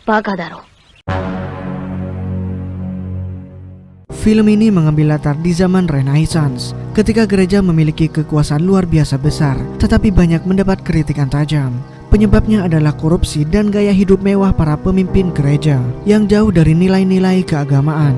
バカだろ。 Film ini mengambil latar di zaman Renaissance, ketika gereja memiliki kekuasaan luar biasa besar, tetapi banyak mendapat kritikan tajam. Penyebabnya adalah korupsi dan gaya hidup mewah para pemimpin gereja yang jauh dari nilai-nilai keagamaan.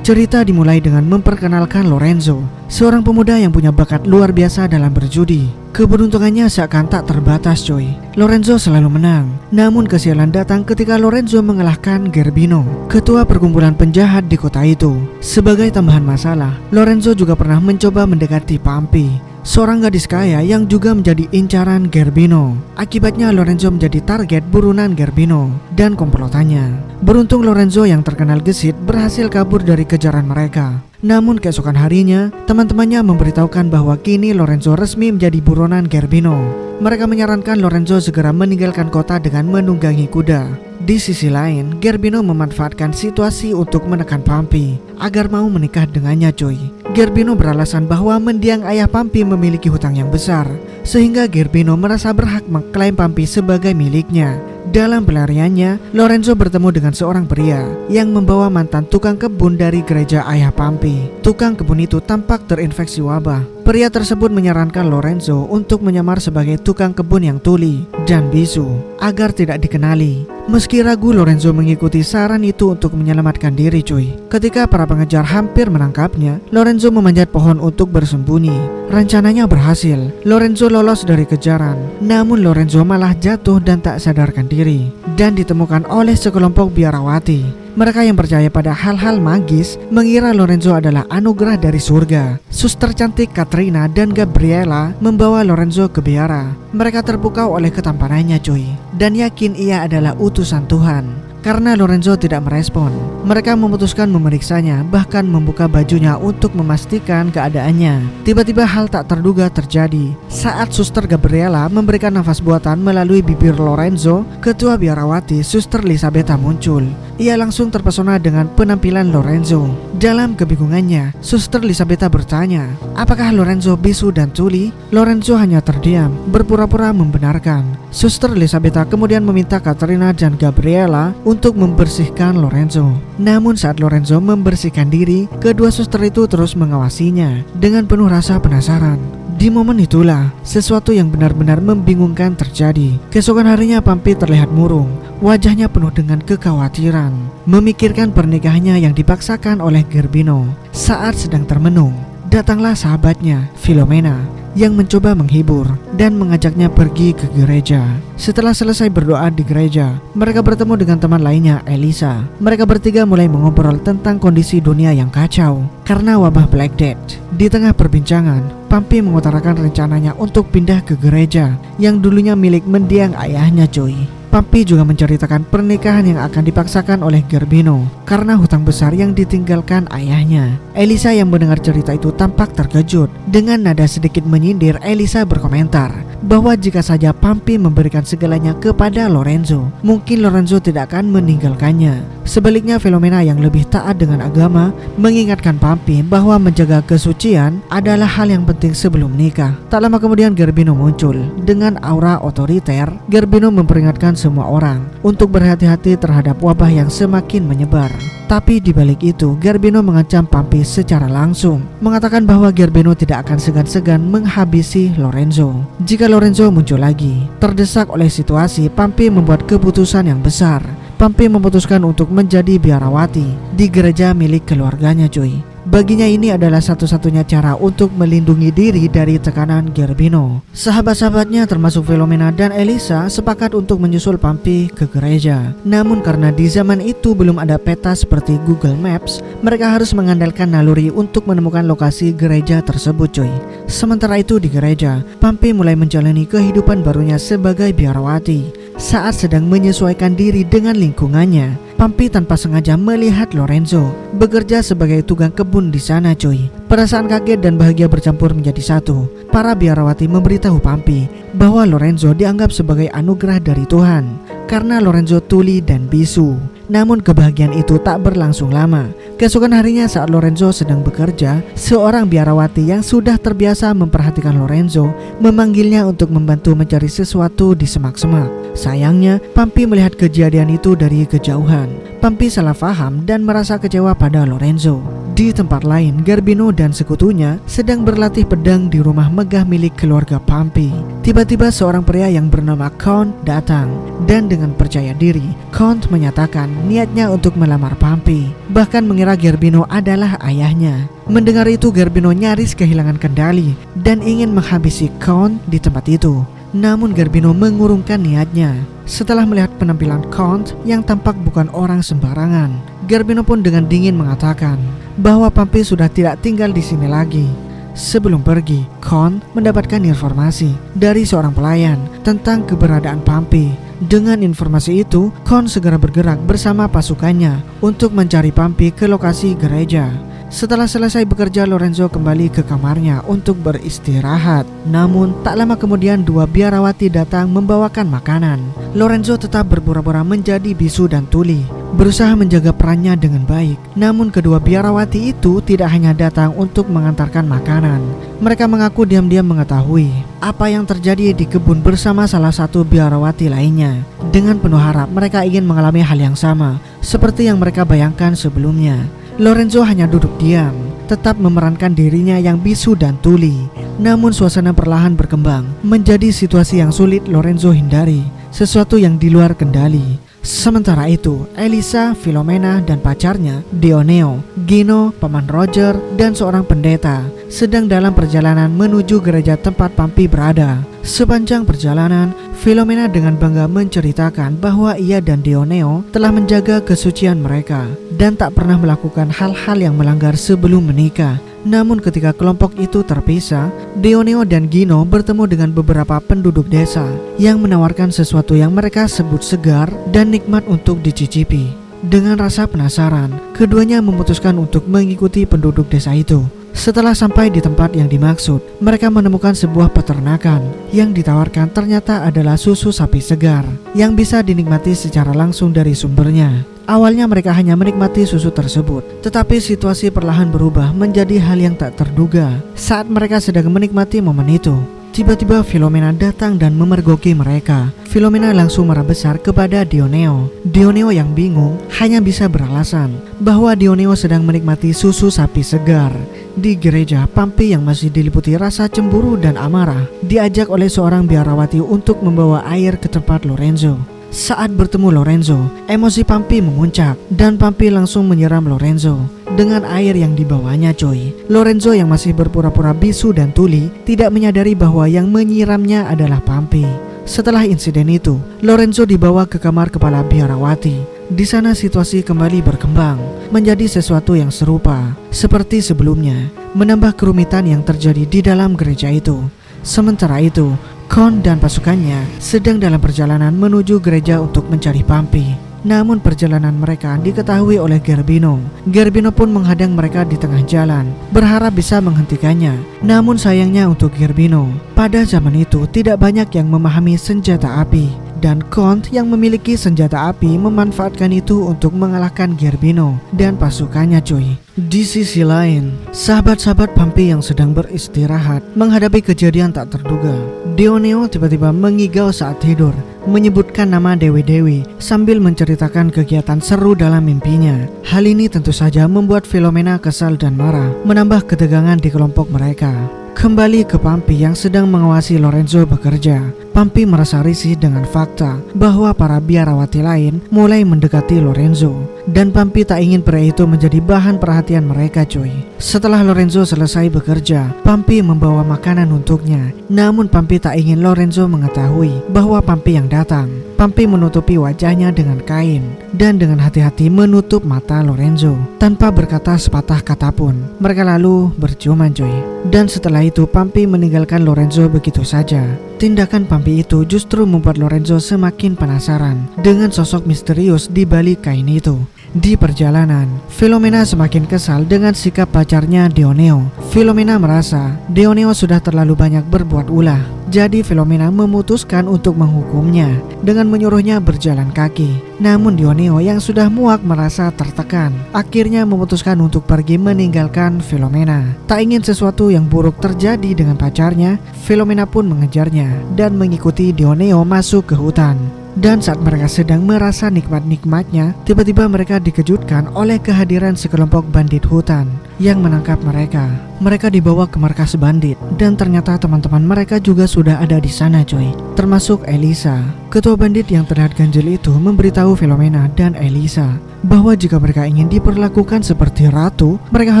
Cerita dimulai dengan memperkenalkan Lorenzo, seorang pemuda yang punya bakat luar biasa dalam berjudi. Keberuntungannya seakan tak terbatas coy. Lorenzo selalu menang, namun kesialan datang ketika Lorenzo mengalahkan Gerbino, ketua perkumpulan penjahat di kota itu. Sebagai tambahan masalah, Lorenzo juga pernah mencoba mendekati Pampi, seorang gadis kaya yang juga menjadi incaran Gerbino. Akibatnya Lorenzo menjadi target buronan Gerbino dan komplotannya. Beruntung Lorenzo yang terkenal gesit berhasil kabur dari kejaran mereka. Namun keesokan harinya, teman-temannya memberitahukan bahwa kini Lorenzo resmi menjadi buronan Gerbino. Mereka menyarankan Lorenzo segera meninggalkan kota dengan menunggangi kuda. Di sisi lain, Gerbino memanfaatkan situasi untuk menekan Pampi agar mau menikah dengannya coy. Gerbino beralasan bahwa mendiang ayah Pampi memiliki hutang yang besar, sehingga Gerbino merasa berhak mengklaim Pampi sebagai miliknya. Dalam pelariannya, Lorenzo bertemu dengan seorang pria yang membawa mantan tukang kebun dari gereja ayah Pampi. Tukang kebun itu tampak terinfeksi wabah. Pria tersebut menyarankan Lorenzo untuk menyamar sebagai tukang kebun yang tuli dan bisu agar tidak dikenali. Meski ragu, Lorenzo mengikuti saran itu untuk menyelamatkan diri cuy. Ketika para pengejar hampir menangkapnya, Lorenzo memanjat pohon untuk bersembunyi. Rencananya berhasil, Lorenzo lolos dari kejaran. Namun Lorenzo malah jatuh dan tak sadarkan diri dan ditemukan oleh sekelompok biarawati. Mereka yang percaya pada hal-hal magis mengira Lorenzo adalah anugerah dari surga. Suster cantik Katrina dan Gabriela membawa Lorenzo ke biara. Mereka terpukau oleh ketampanannya cuy, dan yakin ia adalah utusan Tuhan. Karena Lorenzo tidak merespon, mereka memutuskan memeriksanya, bahkan membuka bajunya untuk memastikan keadaannya. Tiba-tiba hal tak terduga terjadi. Saat Suster Gabriela memberikan nafas buatan melalui bibir Lorenzo, ketua biarawati Suster Lisabeta muncul. Ia langsung terpesona dengan penampilan Lorenzo. Dalam kebingungannya, Suster Lisabeta bertanya, apakah Lorenzo bisu dan tuli? Lorenzo hanya terdiam, berpura-pura membenarkan. Suster Lisabeta kemudian meminta Katrina dan Gabriela untuk membersihkan Lorenzo. Namun saat Lorenzo membersihkan diri, kedua suster itu terus mengawasinya dengan penuh rasa penasaran. Di momen itulah, sesuatu yang benar-benar membingungkan terjadi. Keesokan harinya Pampi terlihat murung, wajahnya penuh dengan kekhawatiran, memikirkan pernikahannya yang dipaksakan oleh Gerbino. Saat sedang termenung, datanglah sahabatnya, Filomena, yang mencoba menghibur dan mengajaknya pergi ke gereja. Setelah selesai berdoa di gereja, mereka bertemu dengan teman lainnya, Elisa. Mereka bertiga mulai mengobrol tentang kondisi dunia yang kacau karena wabah Black Death. Di tengah perbincangan, Pampi mengutarakan rencananya untuk pindah ke gereja yang dulunya milik mendiang ayahnya cuy. Pampi juga menceritakan pernikahan yang akan dipaksakan oleh Gerbino karena hutang besar yang ditinggalkan ayahnya. Elisa yang mendengar cerita itu tampak terkejut. Dengan nada sedikit menyindir, Elisa berkomentar bahwa jika saja Pampi memberikan segalanya kepada Lorenzo, mungkin Lorenzo tidak akan meninggalkannya. Sebaliknya, Filomena yang lebih taat dengan agama mengingatkan Pampi bahwa menjaga kesucian adalah hal yang penting sebelum nikah. Tak lama kemudian Gerbino muncul. Dengan aura otoriter, Gerbino memperingatkan semua orang untuk berhati-hati terhadap wabah yang semakin menyebar. Tapi di balik itu, Gerbino mengancam Pampi secara langsung, mengatakan bahwa Gerbino tidak akan segan-segan menghabisi Lorenzo jika Lorenzo muncul lagi. Terdesak oleh situasi, Pampi membuat keputusan yang besar. Pampi memutuskan untuk menjadi biarawati di gereja milik keluarganya cuy. Baginya ini adalah satu-satunya cara untuk melindungi diri dari tekanan Gerbino. Sahabat-sahabatnya termasuk Filomena dan Elisa sepakat untuk menyusul Pampi ke gereja. Namun karena di zaman itu belum ada peta seperti Google Maps, mereka harus mengandalkan naluri untuk menemukan lokasi gereja tersebut cuy. Sementara itu di gereja, Pampi mulai menjalani kehidupan barunya sebagai biarawati. Saat sedang menyesuaikan diri dengan lingkungannya, Pampi tanpa sengaja melihat Lorenzo bekerja sebagai tukang kebun di sana cuy. Perasaan kaget dan bahagia bercampur menjadi satu. Para biarawati memberitahu Pampi bahwa Lorenzo dianggap sebagai anugerah dari Tuhan karena Lorenzo tuli dan bisu. Namun kebahagiaan itu tak berlangsung lama. Keesokan harinya saat Lorenzo sedang bekerja, seorang biarawati yang sudah terbiasa memperhatikan Lorenzo memanggilnya untuk membantu mencari sesuatu di semak-semak. Sayangnya, Pampi melihat kejadian itu dari kejauhan. Pampi salah paham dan merasa kecewa pada Lorenzo. Di tempat lain, Garbino dan sekutunya sedang berlatih pedang di rumah megah milik keluarga Pampi. Tiba-tiba seorang pria yang bernama Count datang, dan dengan percaya diri, Count menyatakan niatnya untuk melamar Pampi, bahkan mengira Garbino adalah ayahnya. Mendengar itu, Garbino nyaris kehilangan kendali dan ingin menghabisi Count di tempat itu. Namun Garbino mengurungkan niatnya. Setelah melihat penampilan Count yang tampak bukan orang sembarangan, Garbino pun dengan dingin mengatakan bahwa Pampi sudah tidak tinggal di sini lagi. Sebelum pergi, Count mendapatkan informasi dari seorang pelayan tentang keberadaan Pampi. Dengan informasi itu, Count segera bergerak bersama pasukannya untuk mencari Pampi ke lokasi gereja. Setelah selesai bekerja, Lorenzo kembali ke kamarnya untuk beristirahat. Namun tak lama kemudian dua biarawati datang membawakan makanan. Lorenzo tetap berpura-pura menjadi bisu dan tuli, berusaha menjaga perannya dengan baik. Namun kedua biarawati itu tidak hanya datang untuk mengantarkan makanan. Mereka mengaku diam-diam mengetahui apa yang terjadi di kebun bersama salah satu biarawati lainnya. Dengan penuh harap mereka ingin mengalami hal yang sama seperti yang mereka bayangkan sebelumnya. Lorenzo hanya duduk diam, tetap memerankan dirinya yang bisu dan tuli. Namun suasana perlahan berkembang menjadi situasi yang sulit Lorenzo hindari, sesuatu yang di luar kendali. Sementara itu, Elisa, Filomena, dan pacarnya, Dioneo, Gino, paman Roger, dan seorang pendeta sedang dalam perjalanan menuju gereja tempat Pampi berada. Sepanjang perjalanan, Filomena dengan bangga menceritakan bahwa ia dan Dioneo telah menjaga kesucian mereka dan tak pernah melakukan hal-hal yang melanggar sebelum menikah. Namun ketika kelompok itu terpisah, Dioneo dan Gino bertemu dengan beberapa penduduk desa yang menawarkan sesuatu yang mereka sebut segar dan nikmat untuk dicicipi. Dengan rasa penasaran, keduanya memutuskan untuk mengikuti penduduk desa itu. Setelah sampai di tempat yang dimaksud, mereka menemukan sebuah peternakan yang ditawarkan ternyata adalah susu sapi segar yang bisa dinikmati secara langsung dari sumbernya. Awalnya mereka hanya menikmati susu tersebut, tetapi situasi perlahan berubah menjadi hal yang tak terduga. Saat mereka sedang menikmati momen itu, tiba-tiba Filomena datang dan memergoki mereka. Filomena langsung marah besar kepada Dioneo. Dioneo yang bingung hanya bisa beralasan bahwa Dioneo sedang menikmati susu sapi segar. Di gereja, Pampi yang masih diliputi rasa cemburu dan amarah diajak oleh seorang biarawati untuk membawa air ke tempat Lorenzo. Saat bertemu Lorenzo, emosi Pampi memuncak dan Pampi langsung menyiram Lorenzo dengan air yang dibawanya coy. Lorenzo yang masih berpura-pura bisu dan tuli tidak menyadari bahwa yang menyiramnya adalah Pampi. Setelah insiden itu, Lorenzo dibawa ke kamar kepala biarawati. Di sana situasi kembali berkembang menjadi sesuatu yang serupa seperti sebelumnya, menambah kerumitan yang terjadi di dalam gereja itu. Sementara itu, Count dan pasukannya sedang dalam perjalanan menuju gereja untuk mencari Pampi. Namun perjalanan mereka diketahui oleh Garbino. Garbino pun menghadang mereka di tengah jalan, berharap bisa menghentikannya. Namun sayangnya untuk Garbino, pada zaman itu tidak banyak yang memahami senjata api, dan Count yang memiliki senjata api memanfaatkan itu untuk mengalahkan Garbino dan pasukannya cuy. Di sisi lain, sahabat-sahabat Pampi yang sedang beristirahat menghadapi kejadian tak terduga. Dioneo tiba-tiba mengigau saat tidur, menyebutkan nama dewi-dewi sambil menceritakan kegiatan seru dalam mimpinya. Hal ini tentu saja membuat Filomena kesal dan marah, menambah ketegangan di kelompok mereka. Kembali ke Pampi yang sedang mengawasi Lorenzo bekerja, Pampi merasa risih dengan fakta bahwa para biarawati lain mulai mendekati Lorenzo, dan Pampi tak ingin pria itu menjadi bahan perhatian mereka cuy. Setelah Lorenzo selesai bekerja, Pampi membawa makanan untuknya. Namun Pampi tak ingin Lorenzo mengetahui bahwa Pampi yang datang. Pampi menutupi wajahnya dengan kain dan dengan hati-hati menutup mata Lorenzo tanpa berkata sepatah kata pun. Mereka lalu berciuman cuy. Dan setelah itu Pampi meninggalkan Lorenzo begitu saja. Tindakan Pampi itu justru membuat Lorenzo semakin penasaran dengan sosok misterius di balik kain itu. Di perjalanan, Filomena semakin kesal dengan sikap pacarnya Dioneo. Filomena merasa Dioneo sudah terlalu banyak berbuat ulah. Jadi Philomena memutuskan untuk menghukumnya dengan menyuruhnya berjalan kaki. Namun Dioneo yang sudah muak merasa tertekan, akhirnya memutuskan untuk pergi meninggalkan Philomena. Tak ingin sesuatu yang buruk terjadi dengan pacarnya, Philomena pun mengejarnya dan mengikuti Dioneo masuk ke hutan. Dan saat mereka sedang merasa nikmat-nikmatnya, tiba-tiba mereka dikejutkan oleh kehadiran sekelompok bandit hutan yang menangkap mereka. Mereka dibawa ke markas bandit dan ternyata teman-teman mereka juga sudah ada di sana coy, termasuk Elisa. Ketua bandit yang terlihat ganjil itu memberitahu Philomena dan Elisa bahwa jika mereka ingin diperlakukan seperti ratu, mereka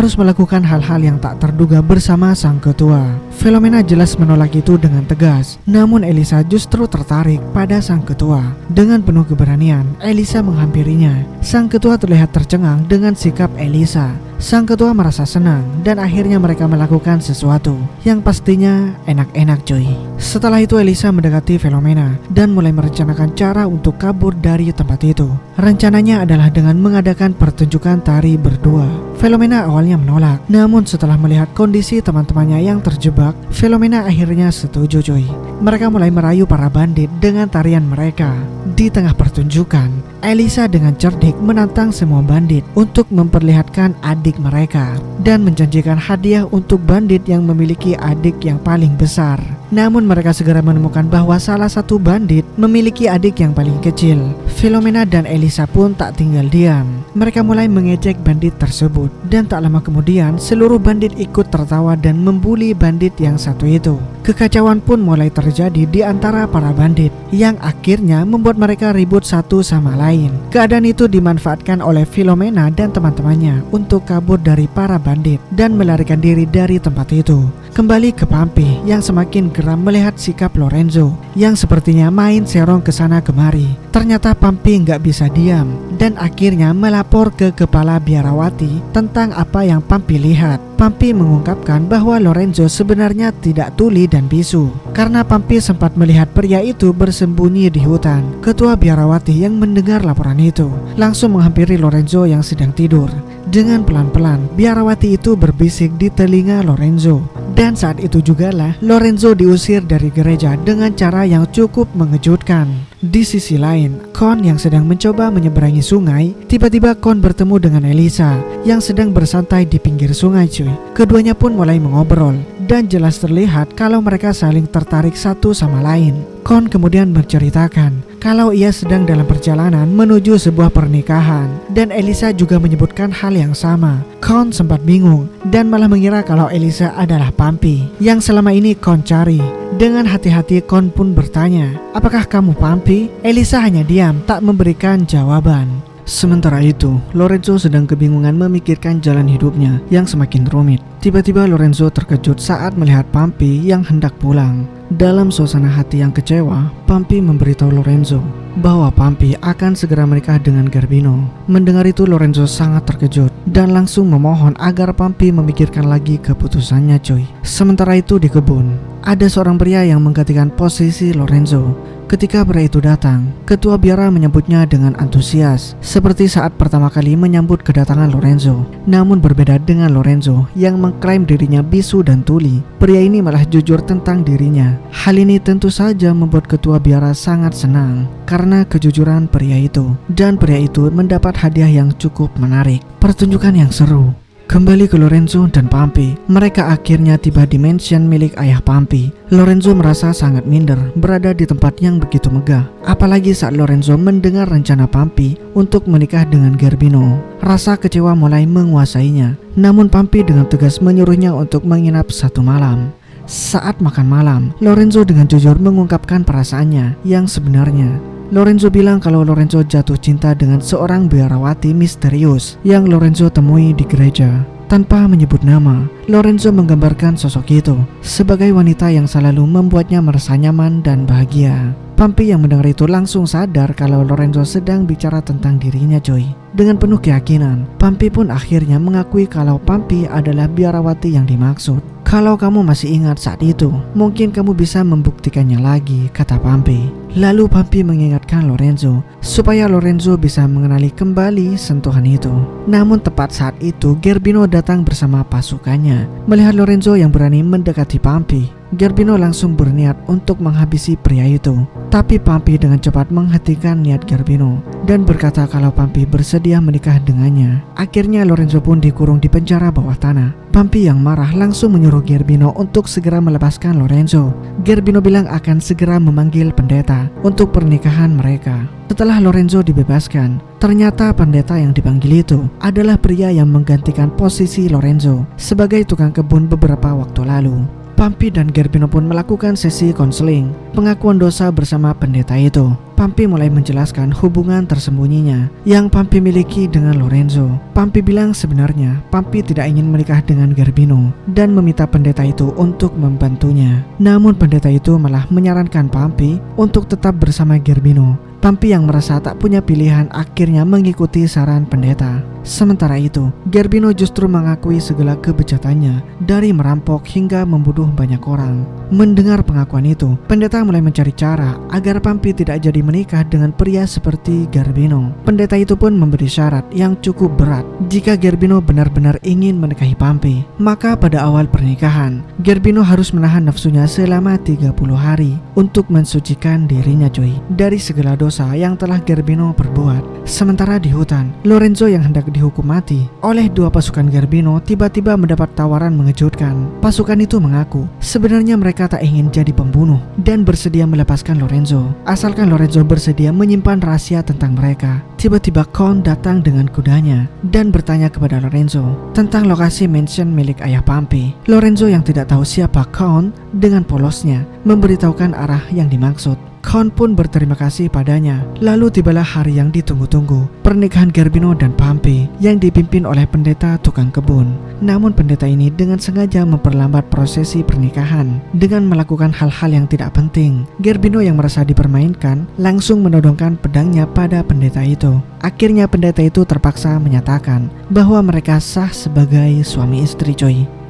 harus melakukan hal-hal yang tak terduga bersama sang ketua. Philomena jelas menolak itu dengan tegas, namun Elisa justru tertarik pada sang ketua. Dengan penuh keberanian, Elisa menghampirinya. Sang ketua terlihat tercengang dengan sikap Elisa. Sang ketua merasa senang dan akhirnya mereka melakukan sesuatu yang pastinya enak-enak coy. Setelah itu Elisa mendekati Philomena dan mulai merencanakan cara untuk kabur dari tempat itu. Rencananya adalah dengan mengadakan pertunjukan tari berdua. Philomena awalnya menolak, namun setelah melihat kondisi teman-temannya yang terjebak, Philomena akhirnya setuju coy. Mereka mulai merayu para bandit dengan tarian mereka. Di tengah pertunjukan, Elisa dengan cerdik menantang semua bandit untuk memperlihatkan adik mereka dan menjanjikan hadiah untuk bandit yang memiliki adik yang paling besar. Namun mereka segera menemukan bahwa salah satu bandit memiliki adik yang paling kecil. Philomena dan Elisa pun tak tinggal diam. Mereka mulai mengejek bandit tersebut dan tak lama kemudian seluruh bandit ikut tertawa dan membuli bandit yang satu itu. Kekacauan pun mulai terjadi di antara para bandit yang akhirnya membuat mereka ribut satu sama lain. Keadaan itu dimanfaatkan oleh Philomena dan teman-temannya untuk kabur dari para bandit dan melarikan diri dari tempat itu. Kembali ke Pampi yang semakin geram melihat sikap Lorenzo yang sepertinya main serong ke sana kemari. Ternyata Pampi nggak bisa diam dan akhirnya melapor ke kepala biarawati tentang apa yang Pampi lihat. Pampi mengungkapkan bahwa Lorenzo sebenarnya tidak tuli dan bisu karena Pampi sempat melihat pria itu bersembunyi di hutan. Ketua biarawati yang mendengar laporan itu langsung menghampiri Lorenzo yang sedang tidur. Dengan pelan-pelan biarawati itu berbisik di telinga Lorenzo. Dan saat itu jugalah Lorenzo diusir dari gereja dengan cara yang cukup mengejutkan. Di sisi lain, Kon yang sedang mencoba menyeberangi sungai, tiba-tiba Kon bertemu dengan Elisa yang sedang bersantai di pinggir sungai cuy. Keduanya pun mulai mengobrol dan jelas terlihat kalau mereka saling tertarik satu sama lain. Kon kemudian menceritakan kalau ia sedang dalam perjalanan menuju sebuah pernikahan dan Elisa juga menyebutkan hal yang sama. Kon sempat bingung dan malah mengira kalau Elisa adalah Pampi yang selama ini Kon cari. Dengan hati-hati Kon pun bertanya, "Apakah kamu Pampi?" Elisa hanya diam, tak memberikan jawaban. Sementara itu, Lorenzo sedang kebingungan memikirkan jalan hidupnya yang semakin rumit. Tiba-tiba Lorenzo terkejut saat melihat Pampi yang hendak pulang. Dalam suasana hati yang kecewa, Pampi memberitahu Lorenzo bahwa Pampi akan segera menikah dengan Garbino. Mendengar itu Lorenzo sangat terkejut dan langsung memohon agar Pampi memikirkan lagi keputusannya coy. Sementara itu di kebun, ada seorang pria yang menggantikan posisi Lorenzo. Ketika pria itu datang, ketua biara menyambutnya dengan antusias seperti saat pertama kali menyambut kedatangan Lorenzo. Namun berbeda dengan Lorenzo yang mengklaim dirinya bisu dan tuli, pria ini malah jujur tentang dirinya. Hal ini tentu saja membuat ketua biara sangat senang karena kejujuran pria itu. Dan pria itu mendapat hadiah yang cukup menarik, pertunjukan yang seru. Kembali ke Lorenzo dan Pampi, mereka akhirnya tiba di mansion milik ayah Pampi. Lorenzo merasa sangat minder berada di tempat yang begitu megah. Apalagi saat Lorenzo mendengar rencana Pampi untuk menikah dengan Garbino. Rasa kecewa mulai menguasainya. Namun Pampi dengan tegas menyuruhnya untuk menginap satu malam. Saat makan malam, Lorenzo dengan jujur mengungkapkan perasaannya yang sebenarnya. Lorenzo bilang kalau Lorenzo jatuh cinta dengan seorang biarawati misterius yang Lorenzo temui di gereja. Tanpa menyebut nama, Lorenzo menggambarkan sosok itu sebagai wanita yang selalu membuatnya merasa nyaman dan bahagia. Pampi yang mendengar itu langsung sadar kalau Lorenzo sedang bicara tentang dirinya coy. Dengan penuh keyakinan, Pampi pun akhirnya mengakui kalau Pampi adalah biarawati yang dimaksud. Kalau kamu masih ingat saat itu, mungkin kamu bisa membuktikannya lagi, kata Pampi. Lalu Pampi mengingatkan Lorenzo supaya Lorenzo bisa mengenali kembali sentuhan itu. Namun tepat saat itu Gerbino datang bersama pasukannya. Melihat Lorenzo yang berani mendekati Pampi, Gerbino langsung berniat untuk menghabisi pria itu. Tapi Pampi dengan cepat menghentikan niat Gerbino dan berkata kalau Pampi bersedia menikah dengannya. Akhirnya Lorenzo pun dikurung di penjara bawah tanah. Pampi yang marah langsung menyuruh Gerbino untuk segera melepaskan Lorenzo. Gerbino bilang akan segera memanggil pendeta untuk pernikahan mereka. Setelah Lorenzo dibebaskan, ternyata pendeta yang dipanggil itu adalah pria yang menggantikan posisi Lorenzo sebagai tukang kebun beberapa waktu lalu. Pampi dan Gerbino pun melakukan sesi konseling pengakuan dosa bersama pendeta itu. Pampi mulai menjelaskan hubungan tersembunyinya yang Pampi miliki dengan Lorenzo. Pampi bilang sebenarnya Pampi tidak ingin menikah dengan Gerbino dan meminta pendeta itu untuk membantunya. Namun pendeta itu malah menyarankan Pampi untuk tetap bersama Gerbino. Pampi yang merasa tak punya pilihan akhirnya mengikuti saran pendeta. Sementara itu, Gerbino justru mengakui segala kebejatannya dari merampok hingga membunuh banyak orang. Mendengar pengakuan itu, pendeta mulai mencari cara agar Pampi tidak jadi menikah dengan pria seperti Gerbino. Pendeta itu pun memberi syarat yang cukup berat. Jika Gerbino benar-benar ingin menikahi Pampi, maka pada awal pernikahan, Gerbino harus menahan nafsunya selama 30 hari untuk mensucikan dirinya dari segala dosa yang telah Gerbino perbuat. Sementara di hutan, Lorenzo yang hendak dihukum mati oleh dua pasukan Gerbino tiba-tiba mendapat tawaran mengejutkan. Pasukan itu mengaku sebenarnya mereka tak ingin jadi pembunuh dan bersedia melepaskan Lorenzo asalkan Lorenzo bersedia menyimpan rahasia tentang mereka. Tiba-tiba Count datang dengan kudanya dan bertanya kepada Lorenzo tentang lokasi mansion milik ayah Pampi. Lorenzo yang tidak tahu siapa Count dengan polosnya memberitahukan arah yang dimaksud. Count pun berterima kasih padanya. Lalu tibalah hari yang ditunggu-tunggu, pernikahan Gerbino dan Pampi yang dipimpin oleh pendeta tukang kebun. Namun pendeta ini dengan sengaja memperlambat prosesi pernikahan dengan melakukan hal-hal yang tidak penting. Gerbino yang merasa dipermainkan langsung menodongkan pedangnya pada pendeta itu. Akhirnya pendeta itu terpaksa menyatakan bahwa mereka sah sebagai suami istri.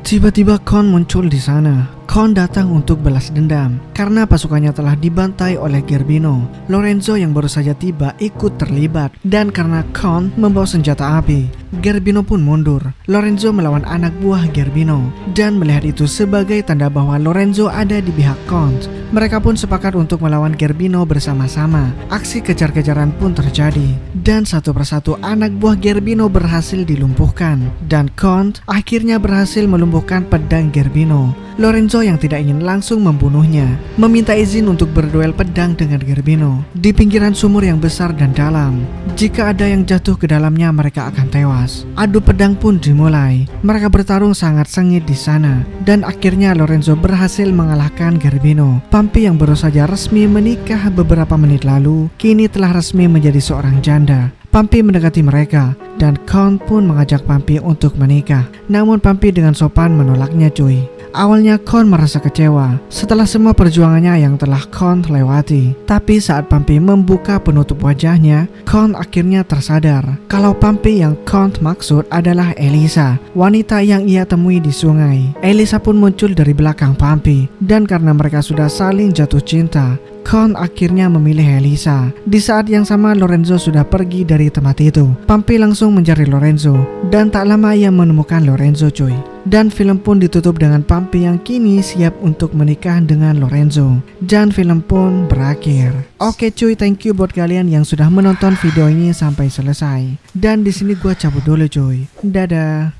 Tiba-tiba Count muncul di sana. Count datang untuk balas dendam karena pasukannya telah dibantai oleh Gerbino. Lorenzo yang baru saja tiba ikut terlibat dan karena Count membawa senjata api, Gerbino pun mundur. Lorenzo melawan anak buah Gerbino dan melihat itu sebagai tanda bahwa Lorenzo ada di pihak Count. Mereka pun sepakat untuk melawan Gerbino bersama-sama. Aksi kejar-kejaran pun terjadi dan satu persatu anak buah Gerbino berhasil dilumpuhkan dan Count akhirnya berhasil melumpuhkan pedang Gerbino. Lorenzo yang tidak ingin langsung membunuhnya meminta izin untuk berduel pedang dengan Gerbino di pinggiran sumur yang besar dan dalam. Jika ada yang jatuh ke dalamnya mereka akan tewas. Adu pedang pun dimulai. Mereka bertarung sangat sengit di sana dan akhirnya Lorenzo berhasil mengalahkan Gerbino. Pampi yang baru saja resmi menikah beberapa menit lalu kini telah resmi menjadi seorang janda. Pampi mendekati mereka dan Count pun mengajak Pampi untuk menikah. Namun Pampi dengan sopan menolaknya. Awalnya Count merasa kecewa setelah semua perjuangannya yang telah Count lewati. Tapi saat Pampi membuka penutup wajahnya, Count akhirnya tersadar kalau Pampi yang Count maksud adalah Elisa, wanita yang ia temui di sungai. Elisa pun muncul dari belakang Pampi dan karena mereka sudah saling jatuh cinta, Count akhirnya memilih Elisa. Di saat yang sama Lorenzo sudah pergi dari tempat itu. Pampi langsung mencari Lorenzo dan tak lama ia menemukan Lorenzo. Dan film pun ditutup dengan Pampi yang kini siap untuk menikah dengan Lorenzo. Dan film pun berakhir. Oke cuy, thank you buat kalian yang sudah menonton video ini sampai selesai. Dan di sini gua cabut dulu cuy. Dadah.